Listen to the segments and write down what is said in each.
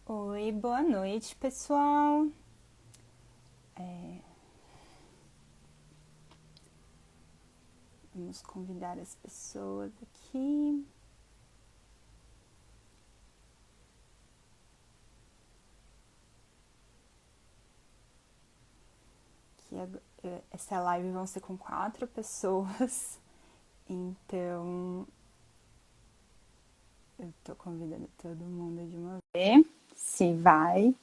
Oi, boa noite, pessoal. Vamos convidar as pessoas aqui. Essa live vão ser com 4 pessoas, então eu tô convidando todo mundo de uma vez. Se vai.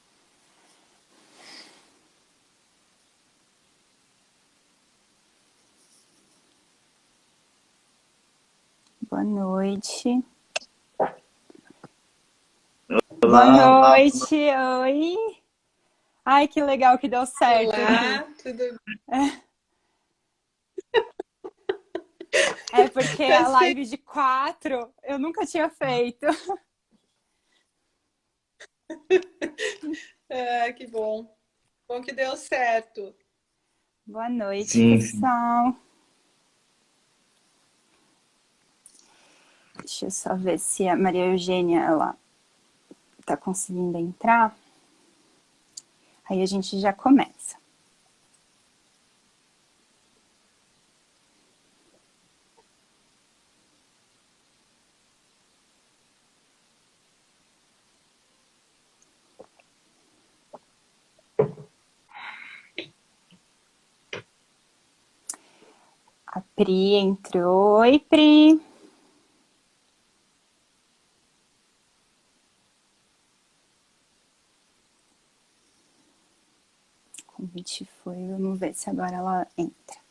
Boa noite. Boa Olá, olá. noite, oi. Ai, que legal que deu certo aqui. Olá, tudo É porque tá a certo. live de 4 eu nunca tinha feito. Que bom. Bom que deu certo. Boa noite, Sim, sim. pessoal. Deixa eu só ver se a Maria Eugênia ela tá conseguindo entrar. Aí a gente já começa. A Pri entrou. Oi, Pri. O convite foi. Vamos ver se agora ela entra.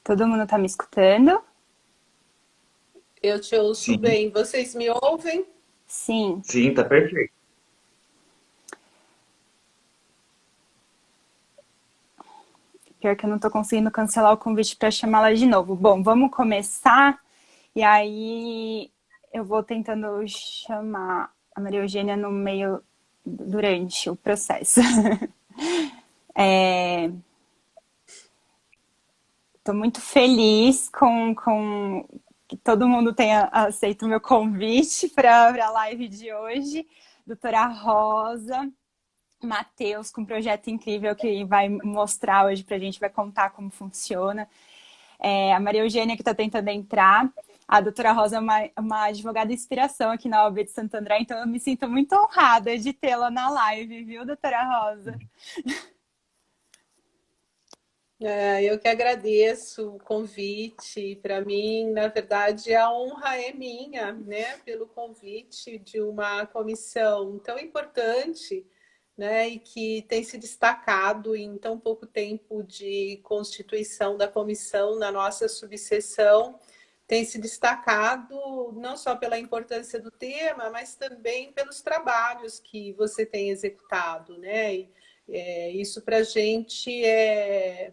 Todo mundo tá me escutando? Eu te ouço Sim, bem. Vocês me ouvem? Sim. sim, tá perfeito. Pior que eu não tô conseguindo cancelar o convite para chamá-la de novo. Bom, vamos começar. E aí eu vou tentando chamar a Maria Eugênia no meio durante o processo. Estou muito feliz com que todo mundo tenha aceito o meu convite para a live de hoje. Doutora Rosa, Matheus, com um projeto incrível que vai mostrar hoje para a gente, vai contar como funciona. A Maria Eugênia, que está tentando entrar. A doutora Rosa é uma advogada de inspiração aqui na OAB de Santo André, então eu me sinto muito honrada de tê-la na live, viu, doutora Rosa? Eu que agradeço o convite. Para mim, na verdade, a honra é minha, né, pelo convite de uma comissão tão importante, né, e que tem se destacado em tão pouco tempo de constituição da comissão na nossa subseção. Tem se destacado não só pela importância do tema, mas também pelos trabalhos que você tem executado, né? Isso para a gente é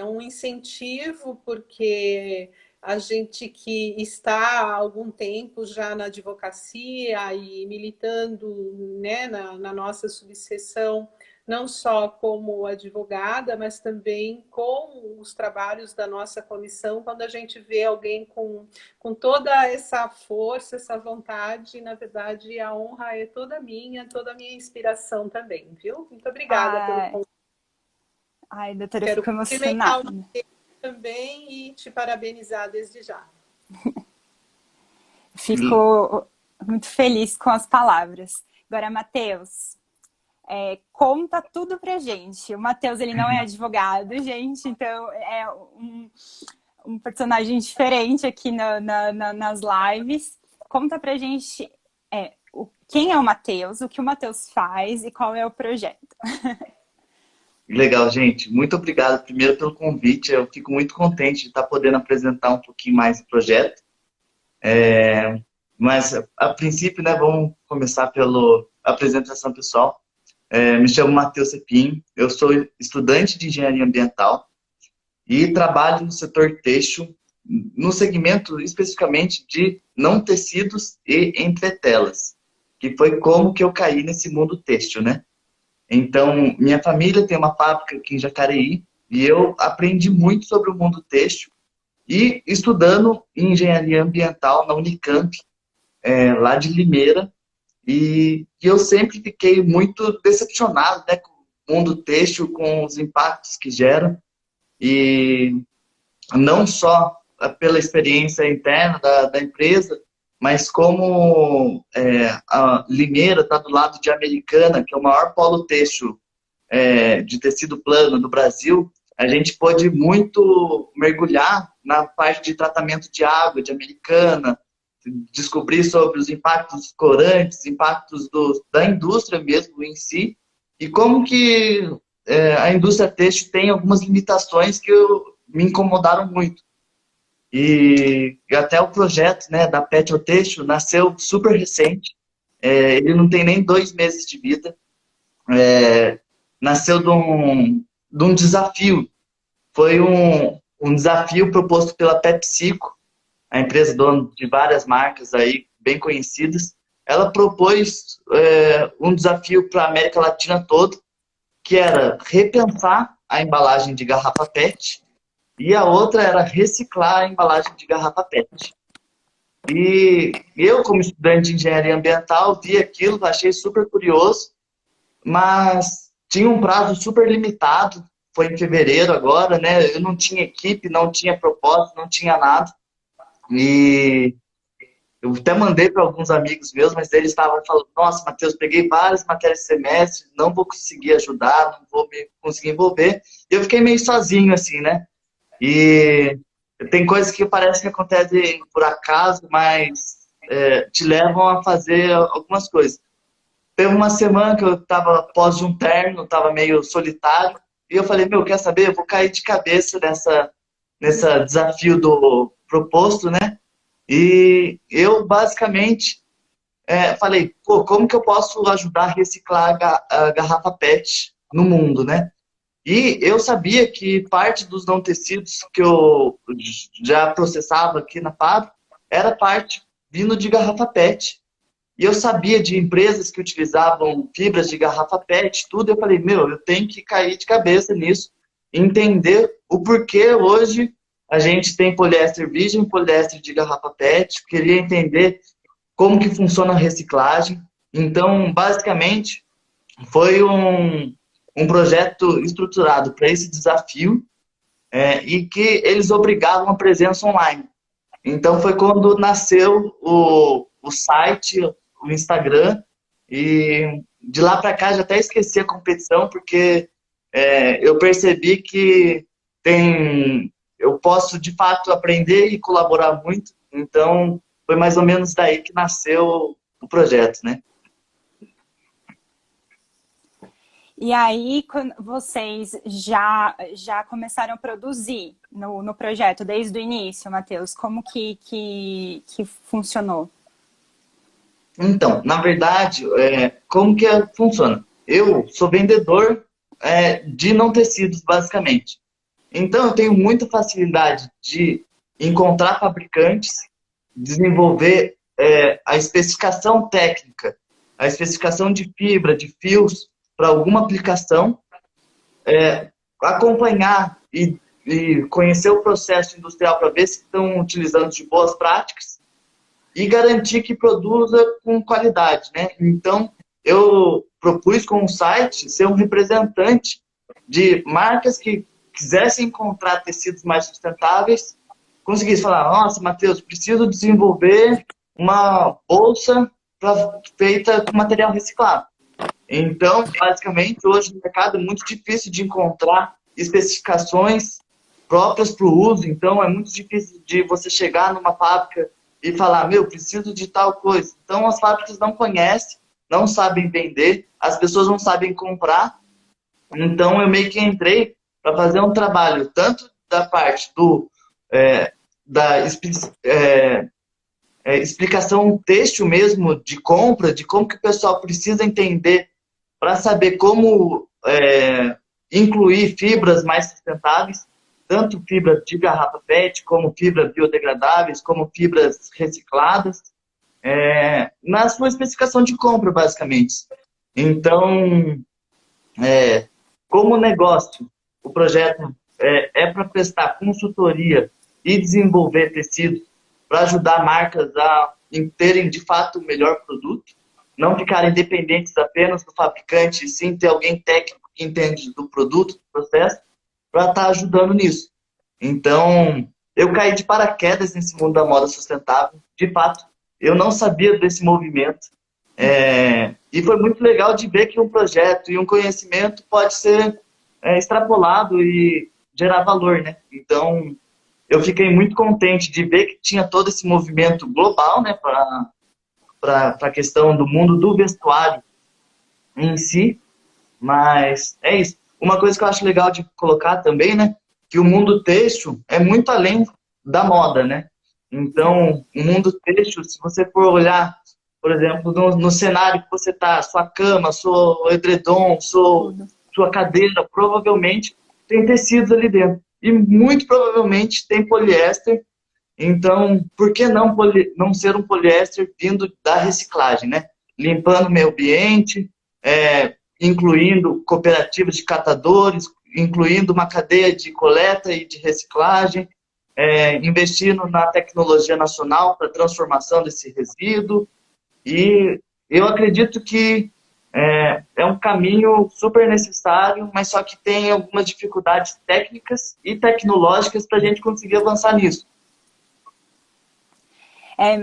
um incentivo, porque a gente que está há algum tempo já na advocacia e militando, né, na nossa subseção, não só como advogada, mas também com os trabalhos da nossa comissão, quando a gente vê alguém com toda essa força, essa vontade, na verdade, a honra é toda a minha inspiração também, viu? Muito obrigada pelo Ai, convite. ai, doutora, eu Quero fico cumprimentar emocionada. o Matheus também e te parabenizar desde já. E Fico muito feliz com as palavras. Agora, Matheus, conta tudo pra gente. O Matheus, ele não é advogado, gente, então é um personagem diferente aqui nas lives. Conta pra gente quem é o Matheus, o que o Matheus faz e qual é o projeto. legal, gente. Muito obrigado primeiro pelo convite. Eu fico muito contente de estar podendo apresentar um pouquinho mais o projeto. Mas, a princípio, né, vamos começar pela apresentação pessoal. Me chamo Matheus Cepim, eu sou estudante de engenharia ambiental e trabalho no setor têxtil no segmento especificamente de não tecidos e entretelas, que foi como que eu caí nesse mundo têxtil, né? Então, minha família tem uma fábrica aqui em Jacareí e eu aprendi muito sobre o mundo têxtil e estudando engenharia ambiental na Unicamp, lá de Limeira, e eu sempre fiquei muito decepcionado, né, com o mundo têxtil, com os impactos que gera, e não só pela experiência interna da empresa, mas como a Limeira está do lado de Americana, que é o maior polo têxtil de tecido plano do Brasil, a gente pôde muito mergulhar na parte de tratamento de água de Americana, descobrir sobre os impactos dos corantes, impactos da indústria mesmo em si, e como que a indústria têxtil tem algumas limitações que me incomodaram muito. E até o projeto, né, da Pet ao Têxtil nasceu super recente, ele não tem nem 2 meses de vida, nasceu de um desafio. Foi um desafio proposto pela PepsiCo, a empresa dona de várias marcas aí bem conhecidas. Ela propôs um desafio para a América Latina toda, que era repensar a embalagem de garrafa PET, e a outra era reciclar a embalagem de garrafa PET. E eu, como estudante de engenharia ambiental, vi aquilo, achei super curioso, mas tinha um prazo super limitado, foi em fevereiro agora, né? Eu não tinha equipe, não tinha propósito, não tinha nada. E eu até mandei para alguns amigos meus, mas eles estavam falando, nossa, Matheus, peguei várias matérias de semestre, não vou conseguir ajudar, não vou conseguir envolver. E eu fiquei meio sozinho, assim, né? E tem coisas que parece que acontecem por acaso, mas te levam a fazer algumas coisas. Teve uma semana que eu estava pós de um terno, estava meio solitário, e eu falei, meu, quer saber? Eu vou cair de cabeça nessa desafio do proposto, né? E eu, basicamente, falei, pô, como que eu posso ajudar a reciclar a garrafa PET no mundo, né? E eu sabia que parte dos não tecidos que eu já processava aqui na fábrica era parte vindo de garrafa PET. E eu sabia de empresas que utilizavam fibras de garrafa PET, tudo. Eu falei, meu, eu tenho que cair de cabeça nisso, entender o porquê hoje a gente tem poliéster virgem, poliéster de garrafa PET. Queria entender como que funciona a reciclagem. Então, basicamente, foi um projeto estruturado para esse desafio e que eles obrigavam a presença online. Então, foi quando nasceu o site, o Instagram, e de lá para cá já até esqueci a competição, porque eu percebi que eu posso, de fato, aprender e colaborar muito. Então, foi mais ou menos daí que nasceu o projeto, né? E aí, quando vocês já começaram a produzir no projeto desde o início, Matheus? Como que funcionou? Então, na verdade, como que funciona? Eu sou vendedor de não tecidos, basicamente. Então, eu tenho muita facilidade de encontrar fabricantes, desenvolver a especificação técnica, a especificação de fibra, de fios, para alguma aplicação, acompanhar e conhecer o processo industrial para ver se estão utilizando de boas práticas e garantir que produza com qualidade, né? Então, eu propus com o site ser um representante de marcas que quisessem encontrar tecidos mais sustentáveis, conseguissem falar, nossa, Matheus, preciso desenvolver uma bolsa feita com material reciclado. Então, basicamente, hoje no mercado é muito difícil de encontrar especificações próprias para o uso. Então, é muito difícil de você chegar numa fábrica e falar, meu, preciso de tal coisa. Então, as fábricas não conhecem, não sabem vender, as pessoas não sabem comprar. Então, eu meio que entrei para fazer um trabalho tanto da parte da explicação têxtil mesmo, de compra, de como que o pessoal precisa entender para saber como incluir fibras mais sustentáveis, tanto fibra de garrafa PET, como fibra biodegradáveis, como fibras recicladas, na sua especificação de compra, basicamente. Então, como negócio, o projeto é para prestar consultoria e desenvolver tecidos para ajudar marcas a terem, de fato, o melhor produto, não ficarem dependentes apenas do fabricante, e sim ter alguém técnico que entende do produto, do processo, para estar ajudando nisso. Então, eu caí de paraquedas nesse mundo da moda sustentável. De fato, eu não sabia desse movimento. E foi muito legal de ver que um projeto e um conhecimento pode ser extrapolado e gerar valor, né? Então, eu fiquei muito contente de ver que tinha todo esse movimento global, né, para a questão do mundo do vestuário em si. Mas é isso. Uma coisa que eu acho legal de colocar também, né, que o mundo têxtil é muito além da moda, né? Então, o mundo têxtil, se você for olhar, por exemplo, no cenário que você está, sua cama, seu edredom, sua cadeira, provavelmente tem tecidos ali dentro. E muito provavelmente tem poliéster. Então, por que não ser um poliéster vindo da reciclagem, né? Limpando o meio ambiente, incluindo cooperativas de catadores, incluindo uma cadeia de coleta e de reciclagem, investindo na tecnologia nacional para a transformação desse resíduo. E eu acredito que é um caminho super necessário, mas só que tem algumas dificuldades técnicas e tecnológicas para a gente conseguir avançar nisso.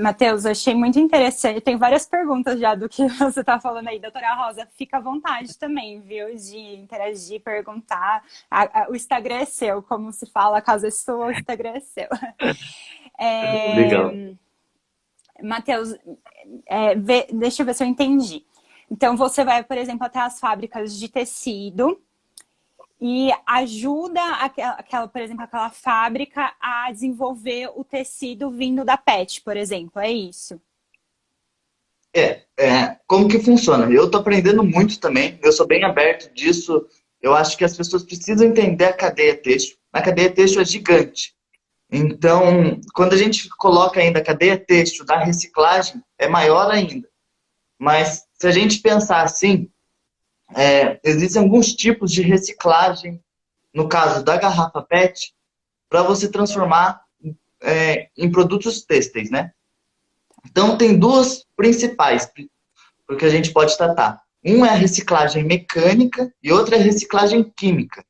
Matheus, achei muito interessante. Eu tenho várias perguntas já do que você está falando aí. Doutora Rosa, fica à vontade também, viu? De interagir, perguntar. O Instagram é seu, como se fala, a casa é sua, o Instagram é seu. Legal. Matheus, deixa eu ver se eu entendi. Então, você vai, por exemplo, até as fábricas de tecido e ajuda, por exemplo, aquela fábrica a desenvolver o tecido vindo da PET, por exemplo, é isso? Como que funciona? Eu estou aprendendo muito também, eu sou bem aberto disso. Eu acho que as pessoas precisam entender a cadeia têxtil. A cadeia têxtil é gigante. Então, quando a gente coloca ainda a cadeia têxtil da reciclagem, é maior ainda. Mas, se a gente pensar assim, existem alguns tipos de reciclagem, no caso da garrafa PET, para você transformar em produtos têxteis, né? Então, tem duas principais, porque a gente pode tratar. Um é a reciclagem mecânica e outra é a reciclagem química.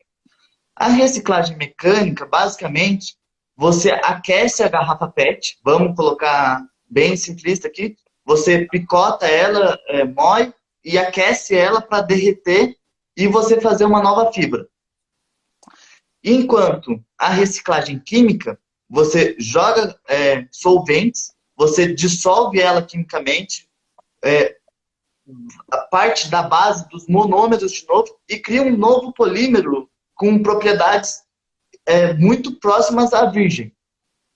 A reciclagem mecânica, basicamente, você aquece a garrafa PET, vamos colocar bem simplista aqui, você picota ela, moe e aquece ela para derreter e você fazer uma nova fibra. Enquanto a reciclagem química, você joga solventes, você dissolve ela quimicamente, a parte da base dos monômeros de novo e cria um novo polímero com propriedades muito próximas à virgem.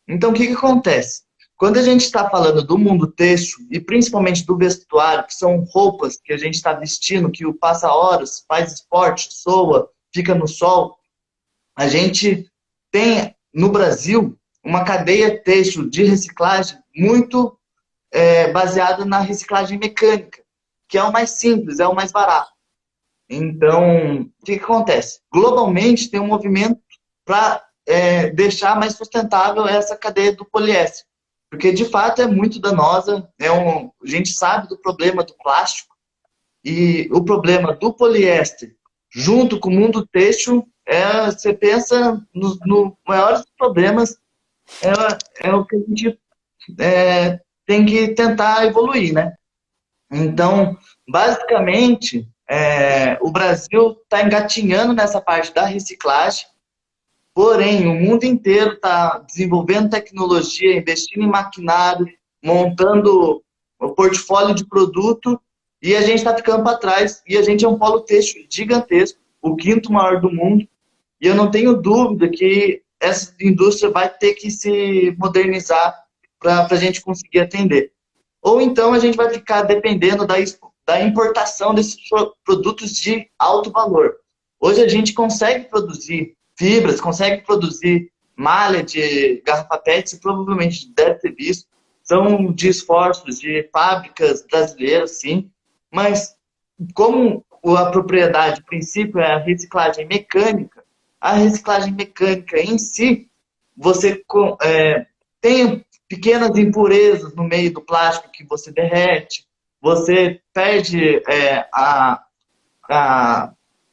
Então, o que acontece? Quando a gente está falando do mundo têxtil, e principalmente do vestuário, que são roupas que a gente está vestindo, que passa horas, faz esporte, soa, fica no sol, a gente tem, no Brasil, uma cadeia têxtil de reciclagem muito baseada na reciclagem mecânica, que é o mais simples, é o mais barato. Então, o que acontece? Globalmente, tem um movimento para deixar mais sustentável essa cadeia do poliéster. Porque, de fato, é muito danosa. A gente sabe do problema do plástico e o problema do poliéster, junto com o mundo têxtil, você pensa nos maiores problemas, é o que a gente tem que tentar evoluir, né? Então, basicamente, o Brasil está engatinhando nessa parte da reciclagem, porém, o mundo inteiro está desenvolvendo tecnologia, investindo em maquinário, montando o portfólio de produto, e a gente está ficando para trás. E a gente é um polo têxtil gigantesco, o quinto maior do mundo, e eu não tenho dúvida que essa indústria vai ter que se modernizar para a gente conseguir atender. Ou então a gente vai ficar dependendo da importação desses produtos de alto valor. Hoje a gente consegue produzir fibras, consegue produzir malha de garrafa PET, você provavelmente deve ter visto. São de esforços de fábricas brasileiras, sim, mas como a propriedade, o princípio é a reciclagem mecânica em si, você tem pequenas impurezas no meio do plástico que você derrete, você perde a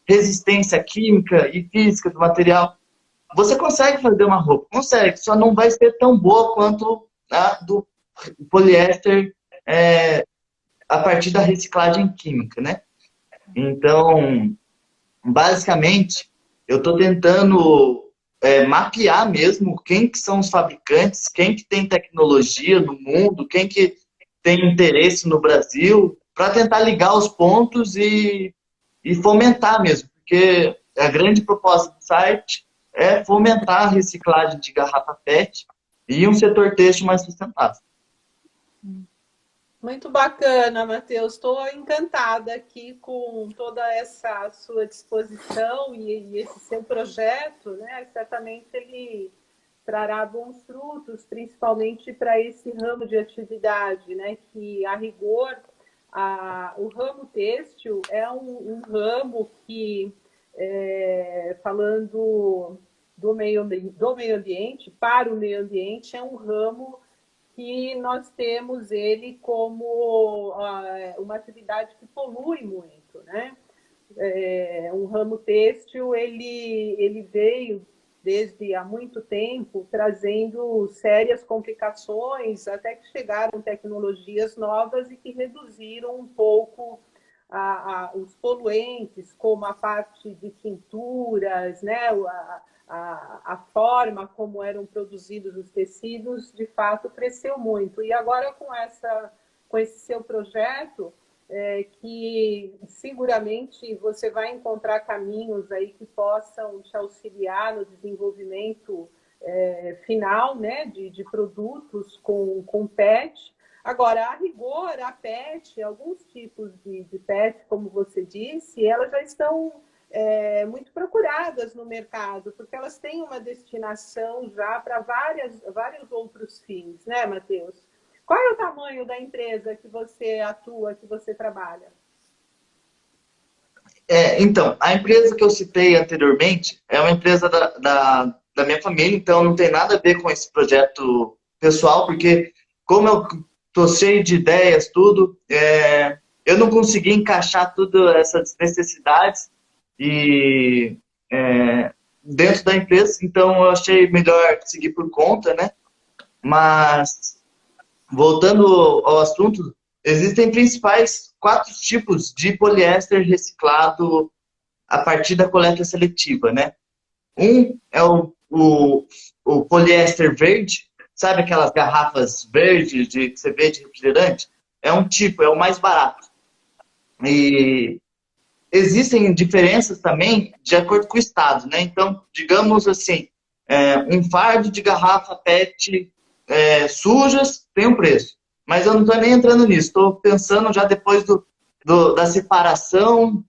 resistência química e física do material. Você consegue fazer uma roupa? Consegue, só não vai ser tão boa quanto a do poliéster a partir da reciclagem química, né? Então, basicamente, eu estou tentando mapear mesmo quem que são os fabricantes, quem que tem tecnologia no mundo, quem que tem interesse no Brasil, para tentar ligar os pontos e fomentar mesmo, porque a grande proposta do site é fomentar a reciclagem de garrafa PET e um setor têxtil mais sustentável. Muito bacana, Matheus. Estou encantada aqui com toda essa sua disposição e esse seu projeto, né? Certamente ele trará bons frutos, principalmente para esse ramo de atividade, né? Que, a rigor, o ramo têxtil é um ramo que, falando do meio ambiente, para o meio ambiente, é um ramo que nós temos ele como uma atividade que polui muito, né? Um ramo têxtil, ele veio desde há muito tempo trazendo sérias complicações, até que chegaram tecnologias novas e que reduziram um pouco os poluentes, como a parte de tinturas, né? A forma como eram produzidos os tecidos, de fato, cresceu muito. E agora, com esse seu projeto, que seguramente você vai encontrar caminhos aí que possam te auxiliar no desenvolvimento final, né, de produtos com PET. Agora, a rigor, a PET, alguns tipos de PET, como você disse, elas já estão muito procuradas no mercado, porque elas têm uma destinação já para vários outros fins, né, Matheus? Qual é o tamanho da empresa que você atua, que você trabalha? Então, a empresa que eu citei anteriormente é uma empresa da minha família, então não tem nada a ver com esse projeto pessoal, porque como eu estou cheio de ideias, tudo, eu não consegui encaixar todas essas necessidades e dentro da empresa, então eu achei melhor seguir por conta, né? Mas, voltando ao assunto, existem principais 4 tipos de poliéster reciclado a partir da coleta seletiva, né? Um é o poliéster verde, sabe aquelas garrafas verdes que você vê de refrigerante? É um tipo, é o mais barato. E existem diferenças também de acordo com o estado, né? Então, digamos assim, um fardo de garrafa PET sujas tem um preço. Mas eu não estou nem entrando nisso. Estou pensando já depois da separação,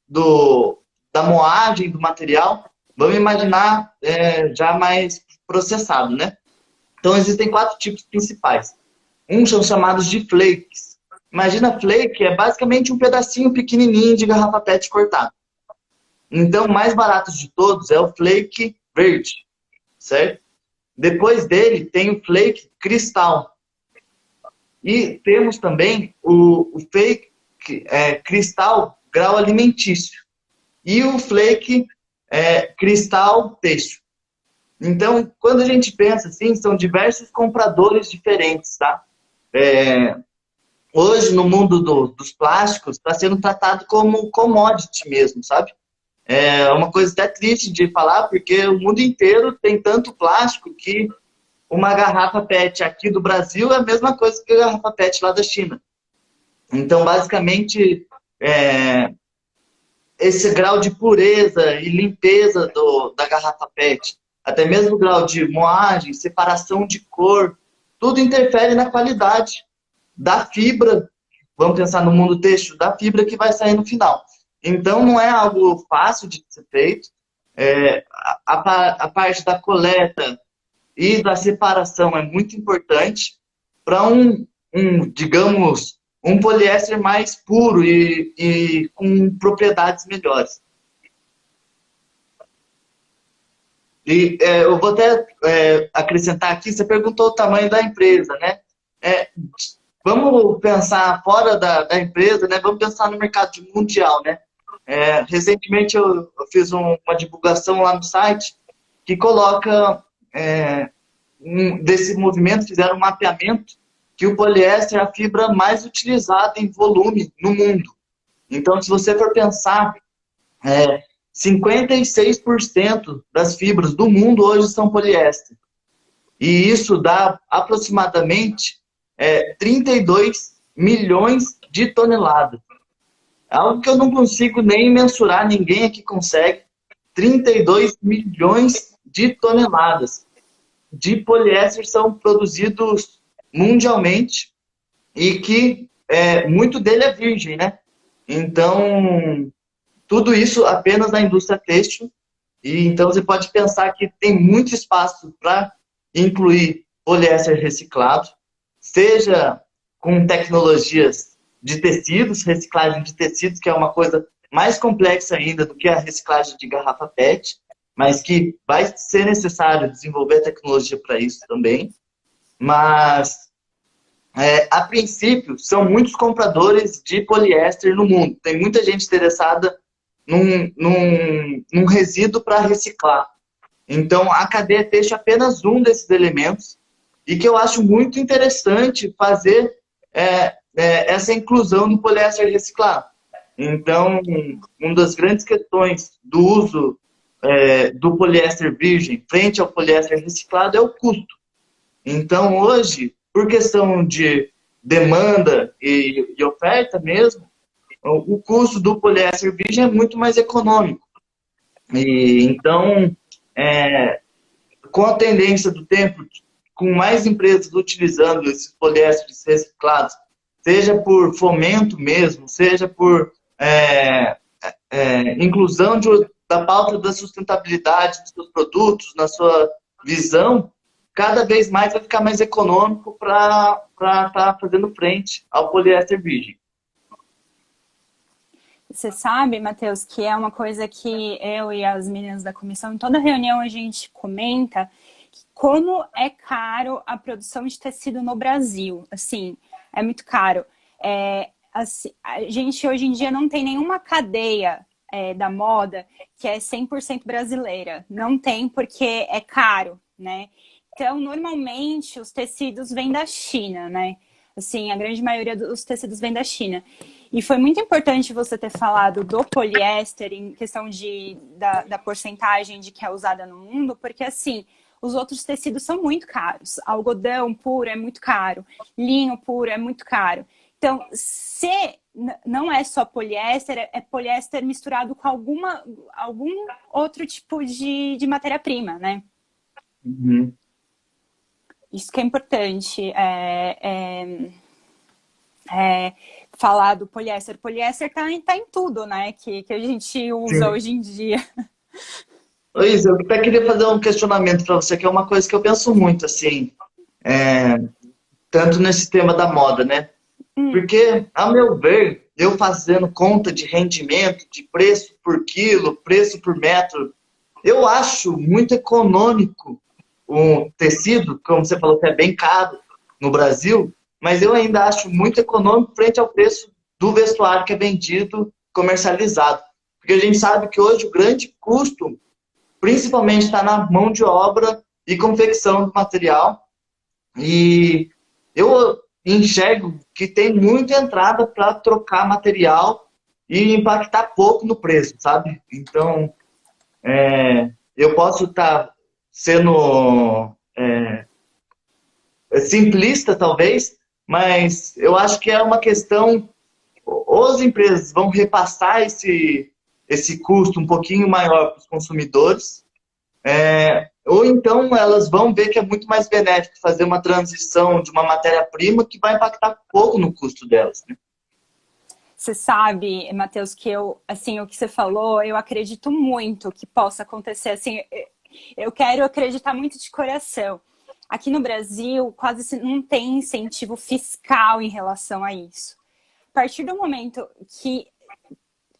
da moagem do material. Vamos imaginar já mais processado, né? Então, existem 4 tipos principais. Uns são chamados de flakes. Imagina, flake é basicamente um pedacinho pequenininho de garrafa PET cortado. Então, o mais barato de todos é o flake verde, certo? Depois dele tem o flake cristal. E temos também o flake cristal grau alimentício. E o flake cristal têxtil. Então, quando a gente pensa assim, são diversos compradores diferentes, tá? Hoje, no mundo dos plásticos, está sendo tratado como commodity mesmo, sabe? É uma coisa até triste de falar, porque o mundo inteiro tem tanto plástico que uma garrafa PET aqui do Brasil é a mesma coisa que a garrafa PET lá da China. Então, basicamente, esse grau de pureza e limpeza da garrafa PET, até mesmo o grau de moagem, separação de cor, tudo interfere na qualidade da fibra, vamos pensar no mundo têxtil, da fibra que vai sair no final. Então, não é algo fácil de ser feito. A parte da coleta e da separação é muito importante para digamos, um poliéster mais puro e com propriedades melhores. E eu vou até acrescentar aqui, você perguntou o tamanho da empresa, né? Vamos pensar fora da empresa, né? Vamos pensar no mercado mundial, né? Recentemente eu fiz uma divulgação lá no site que coloca desse movimento, fizeram um mapeamento que o poliéster é a fibra mais utilizada em volume no mundo. Então, se você for pensar, 56% das fibras do mundo hoje são poliéster. E isso dá aproximadamente 32 milhões de toneladas. Algo que eu não consigo nem mensurar, ninguém aqui consegue. 32 milhões de toneladas de poliéster são produzidos mundialmente e que muito dele é virgem, né? Então, tudo isso apenas na indústria têxtil. E então você pode pensar que tem muito espaço para incluir poliéster reciclado, seja com tecnologias de tecidos, reciclagem de tecidos, que é uma coisa mais complexa ainda do que a reciclagem de garrafa PET, mas que vai ser necessário desenvolver tecnologia para isso também. Mas, a princípio, são muitos compradores de poliéster no mundo. Tem muita gente interessada num resíduo para reciclar. Então, a cadeia têxtil é apenas um desses elementos e que eu acho muito interessante fazer essa inclusão no poliéster reciclado. Então, uma das grandes questões do uso do poliéster virgem frente ao poliéster reciclado é o custo. Então, hoje, por questão de demanda e oferta mesmo, o custo do poliéster virgem é muito mais econômico. E, então, com a tendência do tempo, com mais empresas utilizando esses poliésteres reciclados, seja por fomento mesmo, seja por inclusão da pauta da sustentabilidade dos seus produtos, na sua visão, cada vez mais vai ficar mais econômico para estar fazendo frente ao poliéster virgem. Você sabe, Matheus, que é uma coisa que eu e as meninas da comissão, em toda reunião a gente comenta como é caro a produção de tecido no Brasil. Assim, é muito caro. Assim, a gente hoje em dia não tem nenhuma cadeia da moda que é 100% brasileira. Não tem porque é caro, né? Então, normalmente, os tecidos vêm da China, né? Assim, a grande maioria dos tecidos vem da China. E foi muito importante você ter falado do poliéster em questão da porcentagem de que é usada no mundo, porque, assim, os outros tecidos são muito caros. Algodão puro é muito caro, linho puro é muito caro. Então, se não é só poliéster, é poliéster misturado com algum outro tipo de matéria-prima, né? Uhum. Isso que é importante, falar do poliéster. Poliéster tá em tudo, né? Que a gente usa hoje em dia. Luiz, eu até queria fazer um questionamento para você, que é uma coisa que eu penso muito, assim, tanto nesse tema da moda, né? Porque, a meu ver, eu fazendo conta de rendimento, de preço por quilo, preço por metro, eu acho muito econômico um tecido, como você falou, que é bem caro no Brasil, mas eu ainda acho muito econômico frente ao preço do vestuário que é vendido, comercializado. Porque a gente sabe que hoje o grande custo, principalmente, está na mão de obra e confecção do material. E eu enxergo que tem muita entrada para trocar material e impactar pouco no preço, sabe? Então, eu posso estar sendo simplista, talvez, mas eu acho que é uma questão, ou as empresas vão repassar esse custo um pouquinho maior para os consumidores, ou então elas vão ver que é muito mais benéfico fazer uma transição de uma matéria-prima que vai impactar pouco no custo delas, né? você sabe, Matheus, que eu, assim, o que você falou, eu acredito muito que possa acontecer. Assim, eu quero acreditar muito de coração. Aqui no Brasil, quase não tem incentivo fiscal em relação a isso. A partir do momento que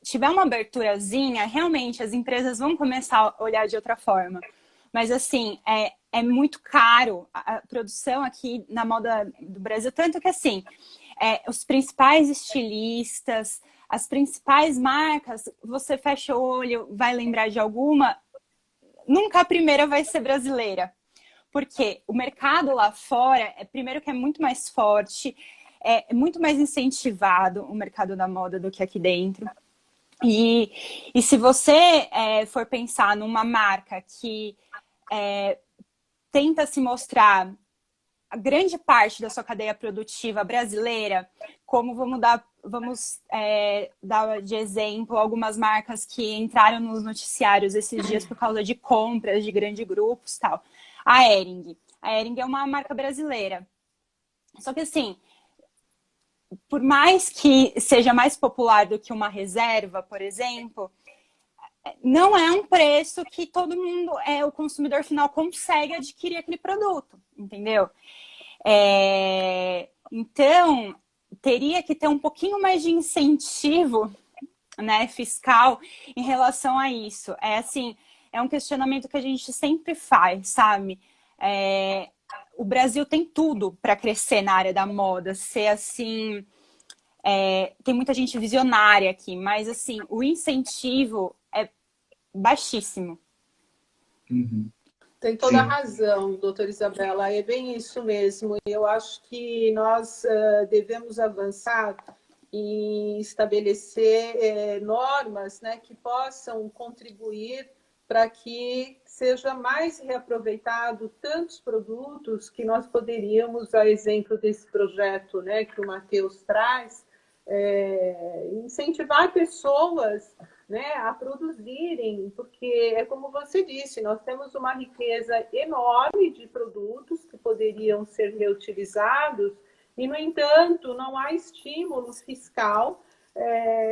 tiver uma aberturazinha, realmente as empresas vão começar a olhar de outra forma. Mas, assim, é muito caro a produção aqui na moda do Brasil. Tanto que, assim, os principais estilistas, as principais marcas, você fecha o olho, vai lembrar de alguma, nunca a primeira vai ser brasileira. Porque o mercado lá fora, primeiro que é muito mais forte, é muito mais incentivado o mercado da moda do que aqui dentro. E se você for pensar numa marca que tenta se mostrar a grande parte da sua cadeia produtiva brasileira, como vamos dar de exemplo algumas marcas que entraram nos noticiários esses dias por causa de compras de grandes grupos e tal. A Hering. A Hering é uma marca brasileira. Só que assim, por mais que seja mais popular do que uma reserva, por exemplo, não é um preço que todo mundo, o consumidor final, consegue adquirir aquele produto, entendeu? Então, teria que ter um pouquinho mais de incentivo, né, fiscal em relação a isso. Assim, é um questionamento que a gente sempre faz, sabe? O Brasil tem tudo para crescer na área da moda, ser assim. Tem muita gente visionária aqui, mas assim, o incentivo é baixíssimo. Uhum. Tem toda a Sim. razão, doutora Isabela, é bem isso mesmo. Eu acho que nós devemos avançar e estabelecer normas, né, que possam contribuir para que seja mais reaproveitado tantos produtos que nós poderíamos, a exemplo desse projeto, né, que o Matheus traz, incentivar pessoas, né, a produzirem, porque é como você disse, nós temos uma riqueza enorme de produtos que poderiam ser reutilizados e, no entanto, não há estímulo fiscal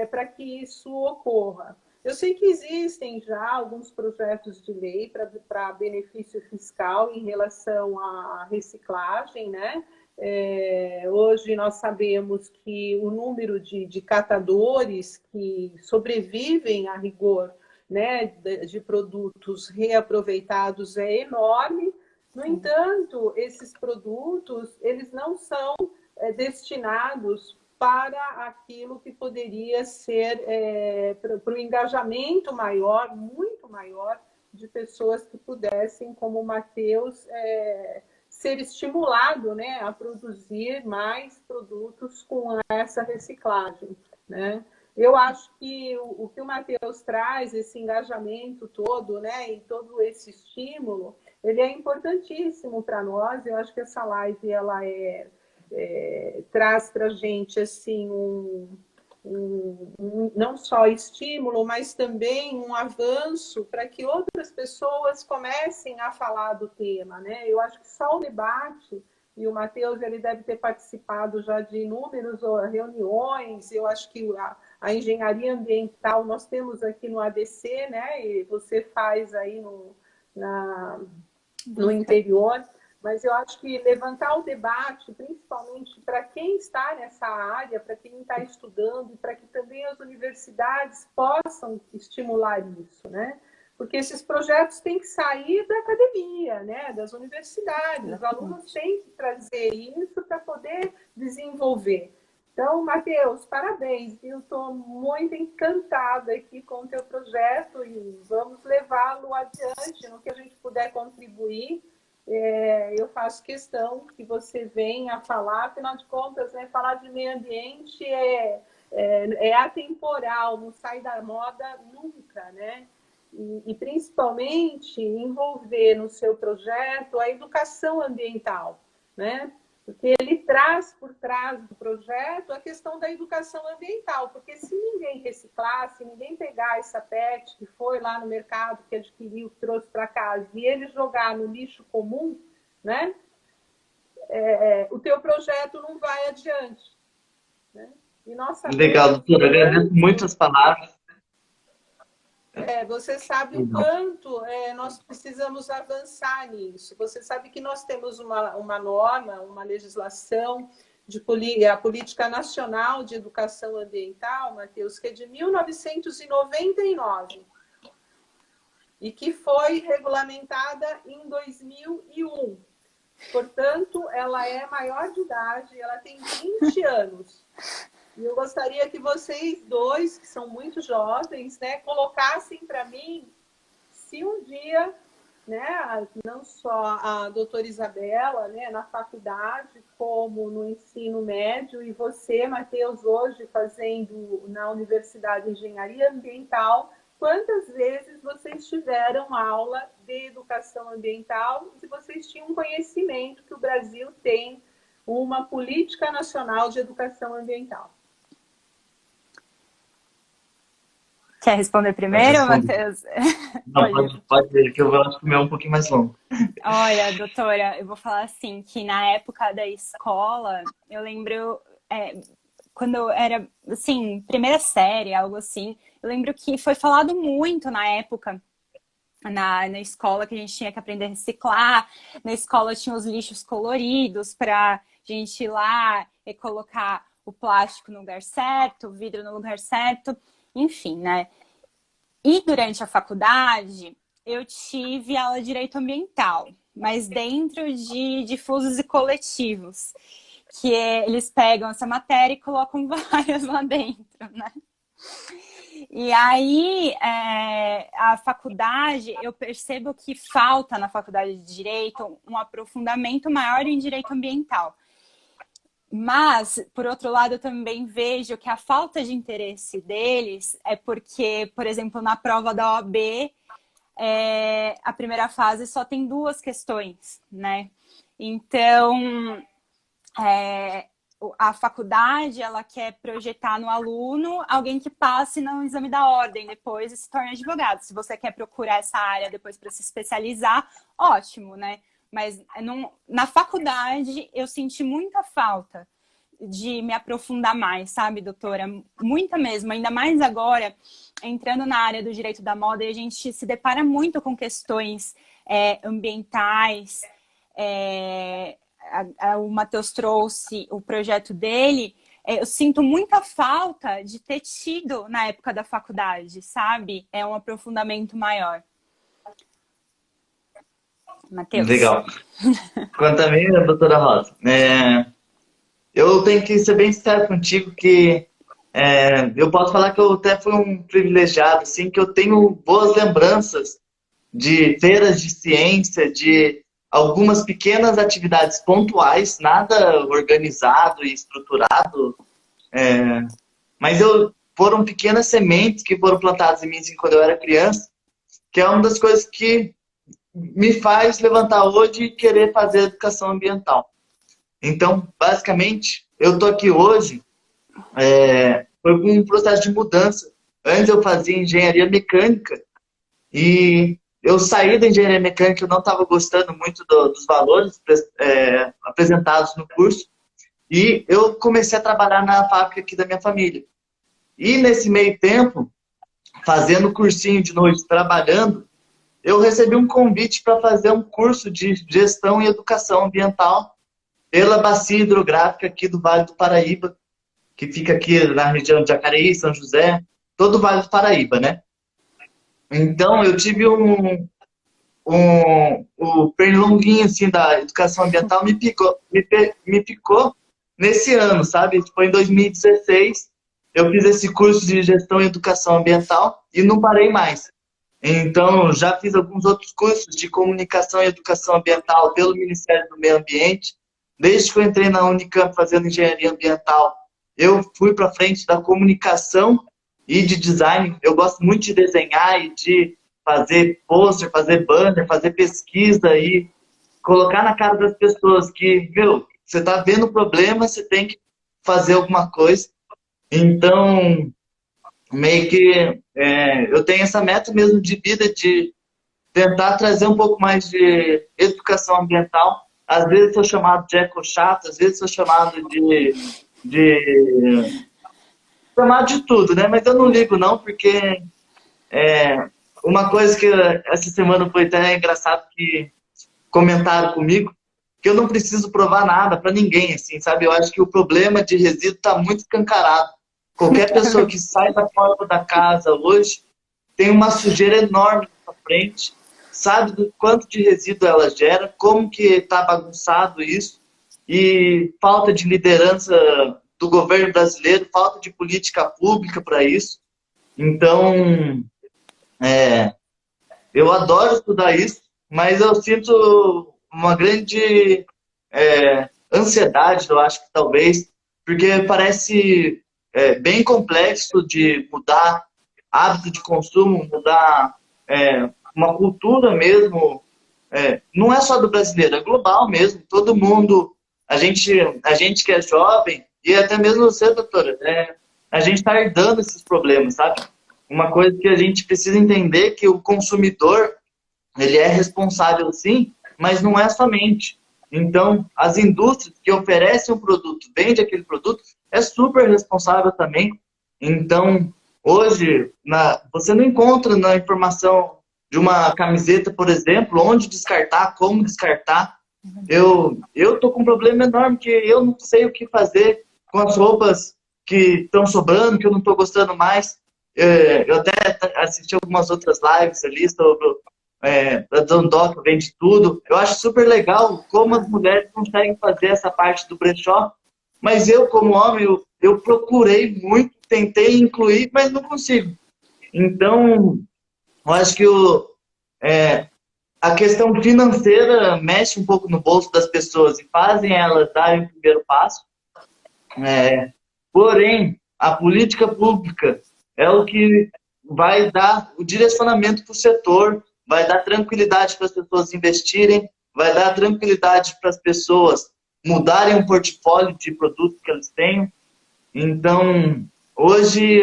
para que isso ocorra. Eu sei que existem já alguns projetos de lei para benefício fiscal em relação à reciclagem, né? Hoje nós sabemos que o número de catadores que sobrevivem a rigor, né, de produtos reaproveitados é enorme. No entanto, esses produtos eles não são destinados para aquilo que poderia ser para o engajamento maior, muito maior, de pessoas que pudessem, como o Matheus, ser estimulado, né, a produzir mais produtos com essa reciclagem, né? Eu acho que o que o Matheus traz, esse engajamento todo, né, e todo esse estímulo, ele é importantíssimo para nós. Eu acho que essa live ela traz para a gente assim não só estímulo, mas também um avanço para que outras pessoas comecem a falar do tema, né? Eu acho que só o debate, e o Matheus ele deve ter participado já de inúmeras reuniões, eu acho que a engenharia ambiental nós temos aqui no ADC, né? E você faz aí no interior. Mas eu acho que levantar o debate, principalmente para quem está nessa área, para quem está estudando, e para que também as universidades possam estimular isso, né? Porque esses projetos têm que sair da academia, né? Das universidades. Os alunos têm que trazer isso para poder desenvolver. Então, Matheus, parabéns. Eu estou muito encantada aqui com o teu projeto e vamos levá-lo adiante no que a gente puder contribuir. Eu faço questão que você venha falar, afinal de contas, né, falar de meio ambiente é atemporal, não sai da moda nunca, né? E principalmente envolver no seu projeto a educação ambiental, né? Porque ele traz por trás do projeto a questão da educação ambiental, porque se ninguém reciclar, se ninguém pegar essa PET que foi lá no mercado, que adquiriu, trouxe para casa, e ele jogar no lixo comum, né? O teu projeto não vai adiante, né? E nós Legal, sabemos o doutora. Agradeço muito quanto, as palavras. você sabe o quanto nós precisamos avançar nisso. Você sabe que nós temos uma norma, uma legislação a Política Nacional de Educação Ambiental, Matheus, que é de 1999 e que foi regulamentada em 2001. Portanto, ela é maior de idade, ela tem 20 anos. E eu gostaria que vocês dois, que são muito jovens, né, colocassem para mim se um dia, né, não só a doutora Isabela, né, na faculdade, como no ensino médio, e você, Matheus, hoje fazendo na Universidade de Engenharia Ambiental, quantas vezes vocês tiveram aula de educação ambiental e se vocês tinham conhecimento que o Brasil tem uma política nacional de educação ambiental? Quer responder primeiro, Matheus? Não, pode ver, que eu acho que o meu é um pouquinho mais longo. Olha, doutora, eu vou falar assim, que na época da escola, eu lembro, quando eu era, assim, primeira série, algo assim, eu lembro que foi falado muito na época, na escola, que a gente tinha que aprender a reciclar, na escola tinha os lixos coloridos para a gente ir lá e colocar o plástico no lugar certo, o vidro no lugar certo, enfim, né? E durante a faculdade, eu tive aula de direito ambiental, mas dentro de difusos e coletivos, que eles pegam essa matéria e colocam várias lá dentro, né? E aí, a faculdade, eu percebo que falta na faculdade de Direito um aprofundamento maior em direito ambiental. Mas, por outro lado, eu também vejo que a falta de interesse deles é porque, por exemplo, na prova da OAB, a primeira fase só tem 2 questões, né? Então, a faculdade, ela quer projetar no aluno alguém que passe no exame da ordem depois e se torne advogado. Se você quer procurar essa área depois para se especializar, ótimo, né? Mas na faculdade eu senti muita falta de me aprofundar mais, sabe, doutora? Muita mesmo, ainda mais agora, entrando na área do direito da moda, e a gente se depara muito com questões ambientais. O Matheus trouxe o projeto dele, eu sinto muita falta de ter tido na época da faculdade, sabe? É um aprofundamento maior. Matheus. Legal. Quanto a mim, doutora Rosa, eu tenho que ser bem sincero contigo que eu posso falar que eu até fui um privilegiado, assim, que eu tenho boas lembranças de feiras de ciência, de algumas pequenas atividades pontuais, nada organizado e estruturado, mas foram pequenas sementes que foram plantadas em mim assim, quando eu era criança, que é uma das coisas que me faz levantar hoje e querer fazer educação ambiental. Então, basicamente, eu estou aqui hoje, foi um processo de mudança. Antes eu fazia engenharia mecânica e eu saí da engenharia mecânica, eu não estava gostando muito dos valores apresentados no curso e eu comecei a trabalhar na fábrica aqui da minha família. E nesse meio tempo, fazendo cursinho de noite, trabalhando, eu recebi um convite para fazer um curso de gestão e educação ambiental pela bacia hidrográfica aqui do Vale do Paraíba, que fica aqui na região de Jacareí, São José, todo o Vale do Paraíba, né? Então, eu tive o pernilonguinho assim, da educação ambiental me picou nesse ano, sabe? Foi em 2016, eu fiz esse curso de gestão e educação ambiental e não parei mais. Então, já fiz alguns outros cursos de comunicação e educação ambiental pelo Ministério do Meio Ambiente. Desde que eu entrei na Unicamp fazendo engenharia ambiental, eu fui para frente da comunicação e de design. Eu gosto muito de desenhar e de fazer pôster, fazer banner, fazer pesquisa e colocar na cara das pessoas que, você está vendo o problema, você tem que fazer alguma coisa. Então, meio que eu tenho essa meta mesmo de vida de tentar trazer um pouco mais de educação ambiental. Às vezes sou chamado de eco-chato, às vezes sou chamado de chamar de tudo, né? Mas eu não ligo não, porque uma coisa que essa semana foi até engraçado que comentaram comigo, que eu não preciso provar nada para ninguém, assim, sabe? Eu acho que o problema de resíduo está muito escancarado. Qualquer pessoa que sai da porta da casa hoje tem uma sujeira enorme na frente, sabe do quanto de resíduo ela gera, como que está bagunçado isso, e falta de liderança do governo brasileiro, falta de política pública para isso. Então, eu adoro estudar isso, mas eu sinto uma grande ansiedade, eu acho que talvez, porque parece bem complexo de mudar hábito de consumo, mudar uma cultura mesmo. Não é só do brasileiro, é global mesmo. Todo mundo, a gente que é jovem, e até mesmo você, doutora, a gente está herdando esses problemas, sabe? Uma coisa que a gente precisa entender que o consumidor, ele é responsável sim, mas não é somente. Então, as indústrias que oferecem um produto, vendem aquele produto, é super responsável também. Então, hoje, você não encontra na informação de uma camiseta, por exemplo, onde descartar, como descartar. Eu tô com um problema enorme que eu não sei o que fazer com as roupas que estão sobrando, que eu não estou gostando mais. Eu até assisti algumas outras lives ali sobre a Dondoca vende tudo. Eu acho super legal como as mulheres conseguem fazer essa parte do brechó, mas eu, como homem, eu procurei muito, tentei incluir, mas não consigo. Então, eu acho que a questão financeira mexe um pouco no bolso das pessoas e fazem elas darem o primeiro passo. Porém, a política pública é o que vai dar o direcionamento para o setor, vai dar tranquilidade para as pessoas investirem, vai dar tranquilidade para as pessoas mudarem o portfólio de produtos que eles têm. Então, hoje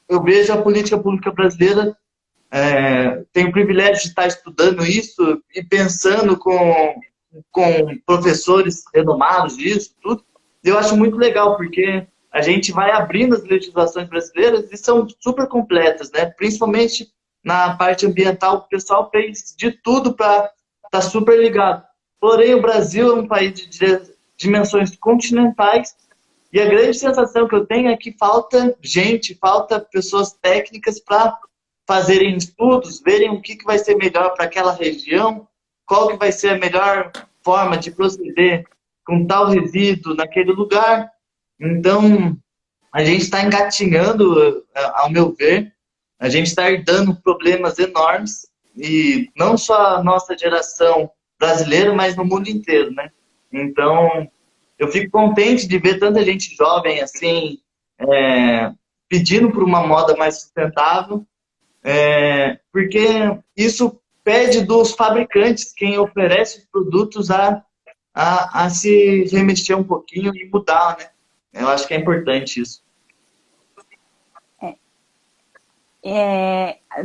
eu vejo a política pública brasileira, tenho o privilégio de estar estudando isso e pensando com professores renomados disso, tudo. Eu acho muito legal, porque a gente vai abrindo as legislações brasileiras e são super completas, né? Principalmente na parte ambiental, o pessoal fez de tudo para estar super ligado. Porém, o Brasil é um país de dimensões continentais e a grande sensação que eu tenho é que falta gente, falta pessoas técnicas para fazerem estudos, verem o que vai ser melhor para aquela região, qual que vai ser a melhor forma de proceder com tal resíduo naquele lugar. Então, a gente está engatinhando, ao meu ver, a gente está herdando problemas enormes, e não só a nossa geração brasileira, mas no mundo inteiro, né? Então, eu fico contente de ver tanta gente jovem assim, pedindo por uma moda mais sustentável, porque isso pede dos fabricantes, quem oferece os produtos, a se remexer um pouquinho e mudar, né? Eu acho que é importante isso.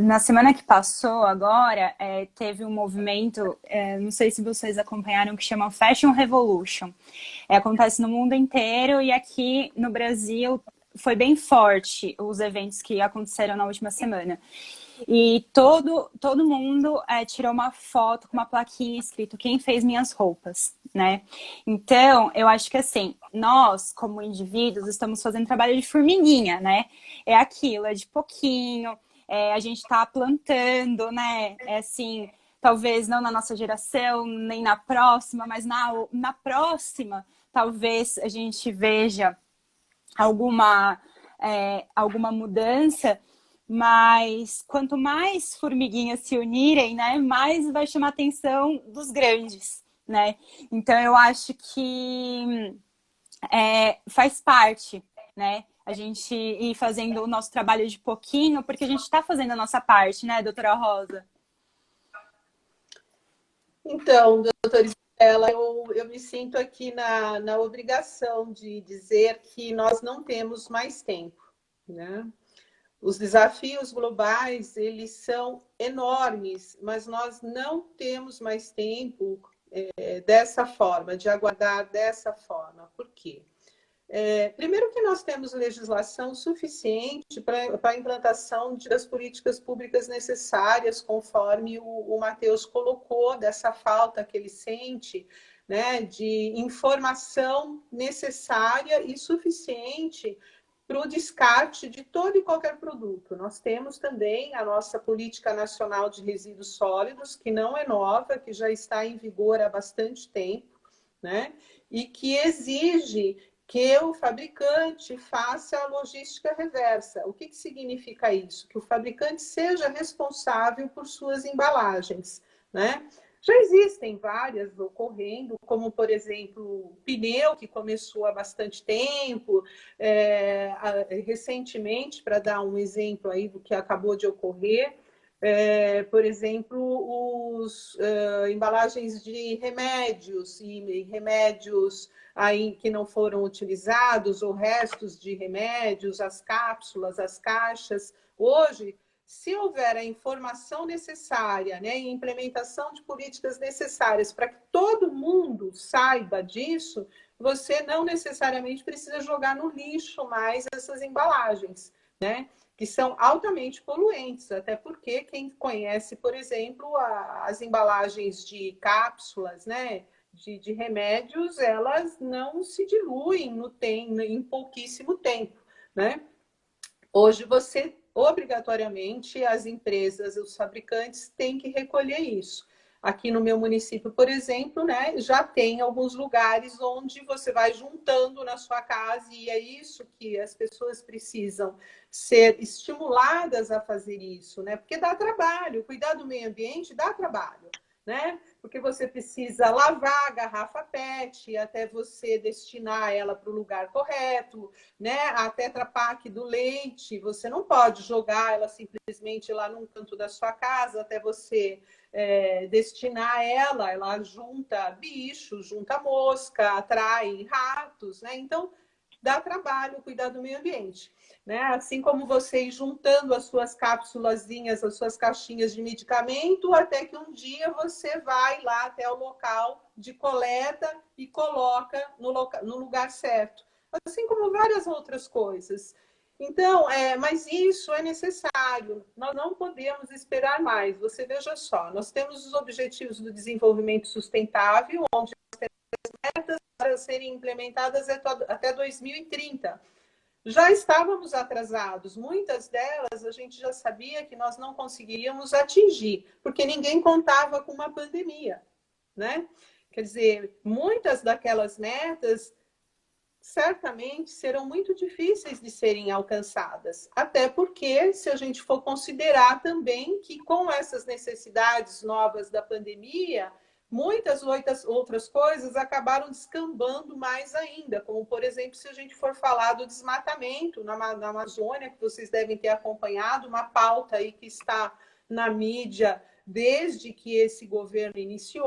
Na semana que passou agora, teve um movimento, não sei se vocês acompanharam, que chama Fashion Revolution. Acontece no mundo inteiro e aqui no Brasil foi bem forte os eventos que aconteceram na última semana. E todo mundo tirou uma foto com uma plaquinha escrito "Quem fez minhas roupas", né? Então, eu acho que assim, nós, como indivíduos, estamos fazendo trabalho de formiguinha, né? É aquilo, é de pouquinho, a gente tá plantando, né? É assim, talvez não na nossa geração, nem na próxima, mas na próxima, talvez a gente veja alguma mudança. Mas quanto mais formiguinhas se unirem, né, mais vai chamar a atenção dos grandes, né? Então eu acho que faz parte, né? A gente ir fazendo o nosso trabalho de pouquinho, porque a gente está fazendo a nossa parte, né, doutora Rosa? Então, doutora Isabela, eu me sinto aqui na obrigação de dizer que nós não temos mais tempo, né? Os desafios globais, eles são enormes, mas nós não temos mais tempo dessa forma, de aguardar dessa forma. Por quê? Primeiro que nós temos legislação suficiente para a implantação das políticas públicas necessárias, conforme o Matheus colocou, dessa falta que ele sente, né, de informação necessária e suficiente para o descarte de todo e qualquer produto. Nós temos também a nossa Política Nacional de Resíduos Sólidos, que não é nova, que já está em vigor há bastante tempo, né? E que exige que o fabricante faça a logística reversa. O que significa isso? Que o fabricante seja responsável por suas embalagens, né? Já existem várias ocorrendo, como, por exemplo, o pneu, que começou há bastante tempo. Recentemente, para dar um exemplo aí do que acabou de ocorrer, por exemplo, embalagens de remédios e remédios aí que não foram utilizados, ou restos de remédios, as cápsulas, as caixas. Hoje, se houver a informação necessária, né, e implementação de políticas necessárias para que todo mundo saiba disso, você não necessariamente precisa jogar no lixo mais essas embalagens, né? Que são altamente poluentes, até porque quem conhece, por exemplo, as embalagens de cápsulas, né, de remédios, elas não se diluem em pouquíssimo tempo, né? Hoje você, obrigatoriamente, as empresas, os fabricantes têm que recolher isso. Aqui no meu município, por exemplo, né, já tem alguns lugares onde você vai juntando na sua casa, e é isso que as pessoas precisam ser estimuladas a fazer isso, né? Porque dá trabalho, cuidar do meio ambiente dá trabalho, né? Porque você precisa lavar a garrafa PET até você destinar ela para o lugar correto, né? A Tetra Pak do leite, você não pode jogar ela simplesmente lá num canto da sua casa até você destinar ela junta bicho, junta mosca, atrai ratos, né? Então, dá trabalho cuidar do meio ambiente, né? Assim como você ir juntando as suas cápsulazinhas, as suas caixinhas de medicamento, até que um dia você vai lá até o local de coleta e coloca no lugar certo. Assim como várias outras coisas. Então, mas isso é necessário, nós não podemos esperar mais. Você veja só, nós temos os Objetivos do Desenvolvimento Sustentável, onde metas para serem implementadas até 2030. Já estávamos atrasados, muitas delas a gente já sabia que nós não conseguiríamos atingir, porque ninguém contava com uma pandemia, né? Quer dizer, muitas daquelas metas certamente serão muito difíceis de serem alcançadas. Até porque, se a gente for considerar também que com essas necessidades novas da pandemia, muitas outras coisas acabaram descambando mais ainda, como, por exemplo, se a gente for falar do desmatamento na Amazônia, que vocês devem ter acompanhado, uma pauta aí que está na mídia desde que esse governo iniciou,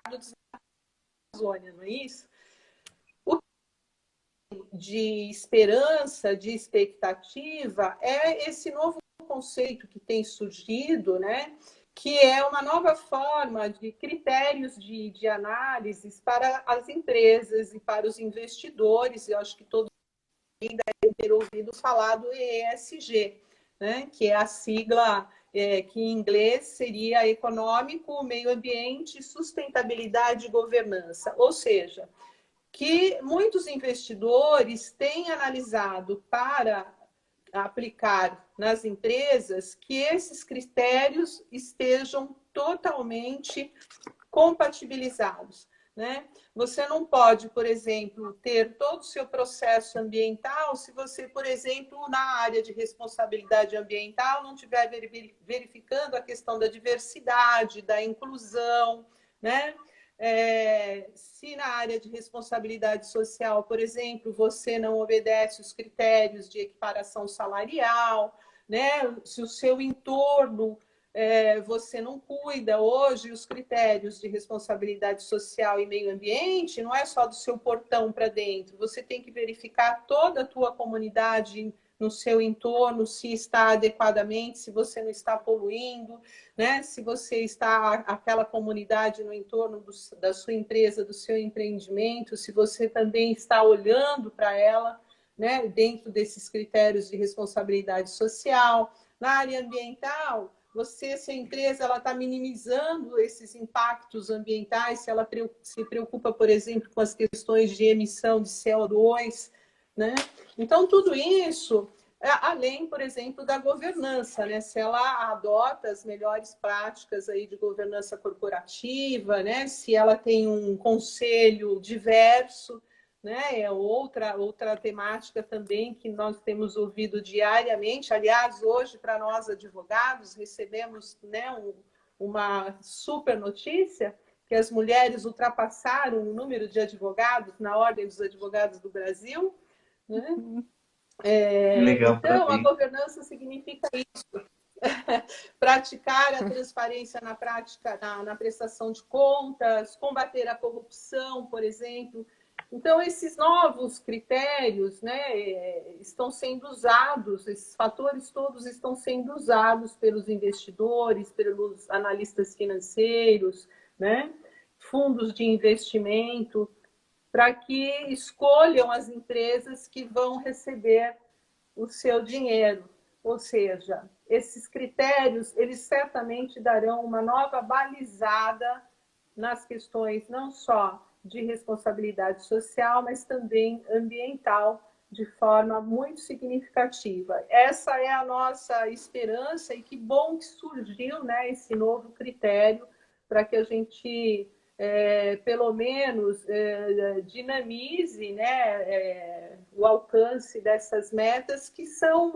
do Amazônia, não é isso? De esperança, de expectativa, é esse novo conceito que tem surgido, né? Que é uma nova forma de critérios de análises para as empresas e para os investidores. Eu acho que todos devem ter ouvido falar do ESG, né? Que é a sigla que em inglês seria econômico, meio ambiente, sustentabilidade e governança. Ou seja, que muitos investidores têm analisado para aplicar nas empresas que esses critérios estejam totalmente compatibilizados, né? Você não pode, por exemplo, ter todo o seu processo ambiental se você, por exemplo, na área de responsabilidade ambiental não estiver verificando a questão da diversidade, da inclusão, né? Se na área de responsabilidade social, por exemplo, você não obedece os critérios de equiparação salarial, né? Se o seu entorno você não cuida hoje os critérios de responsabilidade social e meio ambiente, não é só do seu portão para dentro, você tem que verificar toda a tua comunidade no seu entorno, se está adequadamente, se você não está poluindo, né? Se você está aquela comunidade no entorno da sua empresa, do seu empreendimento, se você também está olhando para ela, né? Dentro desses critérios de responsabilidade social. Na área ambiental, você, se a empresa está minimizando esses impactos ambientais, se ela se preocupa, por exemplo, com as questões de emissão de CO2, né? Então, tudo isso, além, por exemplo, da governança, né? Se ela adota as melhores práticas aí de governança corporativa, né? Se ela tem um conselho diverso, né? É outra temática também que nós temos ouvido diariamente. Aliás, hoje, para nós advogados, recebemos, né, uma super notícia, que as mulheres ultrapassaram o número de advogados na Ordem dos Advogados do Brasil, né? Legal, Então, a parabéns. governança significa isso. Praticar a transparência na prática, na prestação de contas, combater a corrupção, por exemplo. Então, esses novos critérios, né, estão sendo usados, esses fatores todos estão sendo usados pelos investidores, pelos analistas financeiros, né, fundos de investimento, para que escolham as empresas que vão receber o seu dinheiro. Ou seja, esses critérios, eles certamente darão uma nova balizada nas questões não só de responsabilidade social, mas também ambiental, de forma muito significativa. Essa é a nossa esperança e que bom que surgiu, né, esse novo critério para que a gente pelo menos dinamize, né, o alcance dessas metas que estão